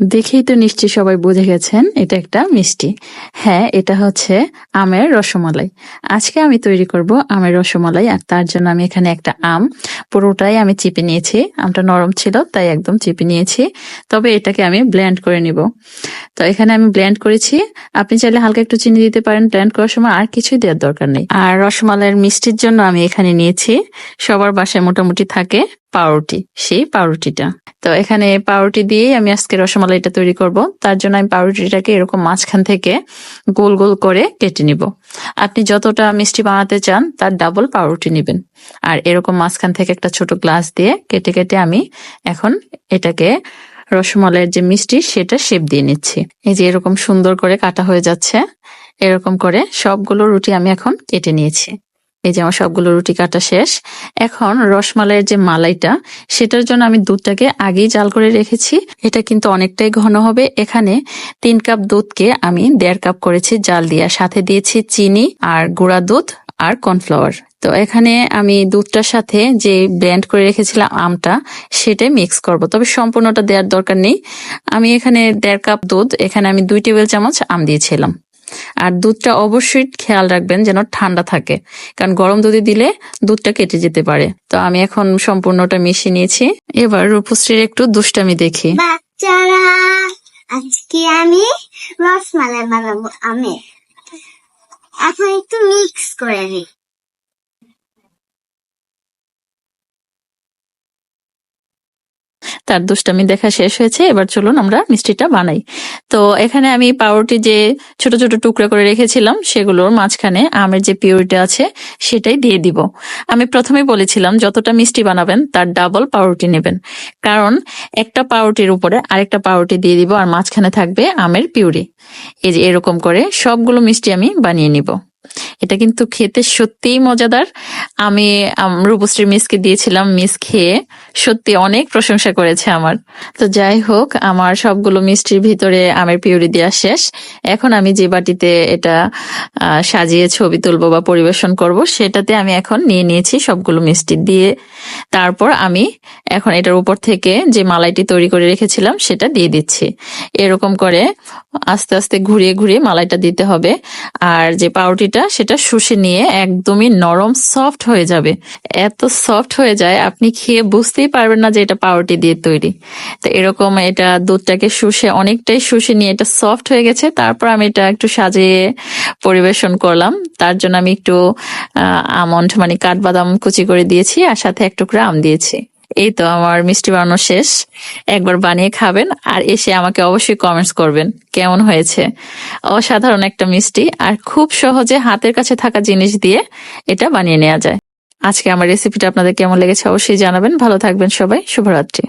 দেখেই তো নিশ্চয়ই সবাই বুঝে গেছেন এটা একটা মিষ্টি। হ্যাঁ, এটা হচ্ছে আমের রসমালাই। আজকে আমি তৈরি করব আমের রসমালাই, আর তার জন্য আমি এখানে একটা আম পুরোটাই আমি চিপে নিয়েছি। আমটা নরম ছিল তাই একদম চিপে নিয়েছি। তবে এটাকে আমি ব্লেন্ড করে নিব। তো এখানে আমি ব্লেন্ড করেছি। আপনি চাইলে হালকা একটু চিনি দিতে পারেন ব্লেন্ড করার সময়, আর কিছুই দেওয়ার দরকার নেই। আর রসমালাইয়ের মিষ্টির জন্য আমি এখানে নিয়েছি, সবার বাসায় মোটামুটি থাকে পাউরুটি, সেই পাউরুটিটা। তো এখানে পাউরুটি দিয়েই আমি আজকে রসমালাইটা তৈরি করব। তার জন্য আমি পাউরুটিটাকে এরকম মাঝখান থেকে গোল গোল করে কেটে নিব। আপনি যতটা মিষ্টি বানাতে চান তার ডাবল পাউরুটি নেবেন। আর এরকম মাঝখান থেকে একটা ছোট গ্লাস দিয়ে কেটে কেটে আমি এখন এটাকে রসমালাইয়ের যে মিষ্টি সেটা শেপ দিয়ে নিচ্ছি। এই যে এরকম সুন্দর করে কাটা হয়ে যাচ্ছে। এরকম করে সবগুলো রুটি আমি এখন কেটে নিয়েছি। এই যে আমার সবগুলো রুটি কাটা শেষ। এখন রসমালাইয়ের যে মালাইটা, সেটার জন্য আমি দুধটাকে আগেই জাল করে রেখেছি। এটা কিন্তু অনেকটাই ঘন হবে। এখানে 3 কাপ দুধকে আমি 1.5 কাপ করেছি জাল দিয়ে, সাথে দিয়েছি চিনি আর গুঁড়া দুধ আর কর্নফ্লাওয়ার। তো এখানে আমি দুধটার সাথে যে ব্লেন্ড করে রেখেছিলাম আমটা, সেটাই মিক্স করব। তবে সম্পূর্ণটা দেওয়ার দরকার নেই। আমি এখানে 1.5 কাপ দুধ, এখানে আমি 2 টেবিল চামচ আম দিয়েছিলাম। আর দুধটা অবশ্যই খেয়াল রাখবেন যেন ঠান্ডা থাকে, কারণ গরম দুধে দিলে দুধটা কেটে যেতে পারে। তো আমি এখন সম্পূর্ণটা মিশিয়ে নিয়েছি। এবার রূপশ্রীর একটু দুষ্টামি দেখি। বাচ্চারা, আজকে আমি রসমালাই বানাবো আমি। এখন একটু মিক্স করে নিই। তার দুষ্টামি দেখা শেষ হয়েছে, এবার চলুন আমরা মিষ্টিটা বানাই। তো এখানে আমি পাউরুটি যে ছোট ছোট টুকরা করে রেখেছিলাম, সেগুলোর মাঝখানে আমের যে পিউরিটা আছে সেটাই দিয়ে দিব। আমি প্রথমেই বলেছিলাম যতটা মিষ্টি বানাবেন তার ডাবল পাউরুটি নেবেন, কারণ একটা পাউরুটির উপরে আরেকটা পাউরুটি দিয়ে দিব, আর মাঝখানে থাকবে আমের পিউরি। এই যে এরকম করে সবগুলো মিষ্টি আমি বানিয়ে নিব। এটা কিন্তু খেতে সত্যিই মজাদার। আমি রূপশ্রী মিসকে দিয়েছিলাম, মিস খেয়ে সত্যি অনেক প্রশংসা করেছে আমার। তো যাই হোক, আমার সবগুলো মিষ্টির ভিতরে আমের পিউরি দেওয়া শেষ। এখন আমি যে বাটিতে এটা সাজিয়ে ছবি তুলবো বা পরিবেশন করব, সেটাতে আমি এখন নিয়ে নিয়েছি সবগুলো মিষ্টি দিয়ে। তারপর আমি এখন এটার উপর থেকে যে মালাইটি তৈরি করে রেখেছিলাম সেটা দিয়ে দিচ্ছি। এরকম করে আস্তে আস্তে ঘুরিয়ে ঘুরিয়ে মালাইটা দিতে হবে। আর যে পাউরুটিটা সেটা শুষে নিয়ে একদমই নরম সফট হয়ে যাবে। এত সফট হয়ে যায় আপনি খেয়ে বুঝতেই পারবেন না যে এটা পাউরুটি দিয়ে তৈরি। তো এরকম এটা দুধটাকে শুষে অনেকটাই শুষে নিয়ে এটা সফট হয়ে গেছে। তারপর আমি এটা একটু সাজিয়ে পরিবেশন করলাম। তার জন্য আমি একটু আমন্ড মানে কাঠবাদাম কুচি করে দিয়েছি, আর সাথে 1 টুকরা আম দিয়েছি। এই তো আমার মিষ্টি বানানো শেষ। একবার বানিয়ে খাবেন আর এসে আমাকে অবশ্যই কমেন্টস করবেন কেমন হয়েছে। অসাধারণ একটা মিষ্টি, আর খুব সহজে হাতের কাছে থাকা জিনিস দিয়ে এটা বানিয়ে নেওয়া যায়। আজকে আমার রেসিপিটা আপনাদের কেমন লেগেছে অবশ্যই জানাবেন। ভালো থাকবেন সবাই, শুভরাত্রি।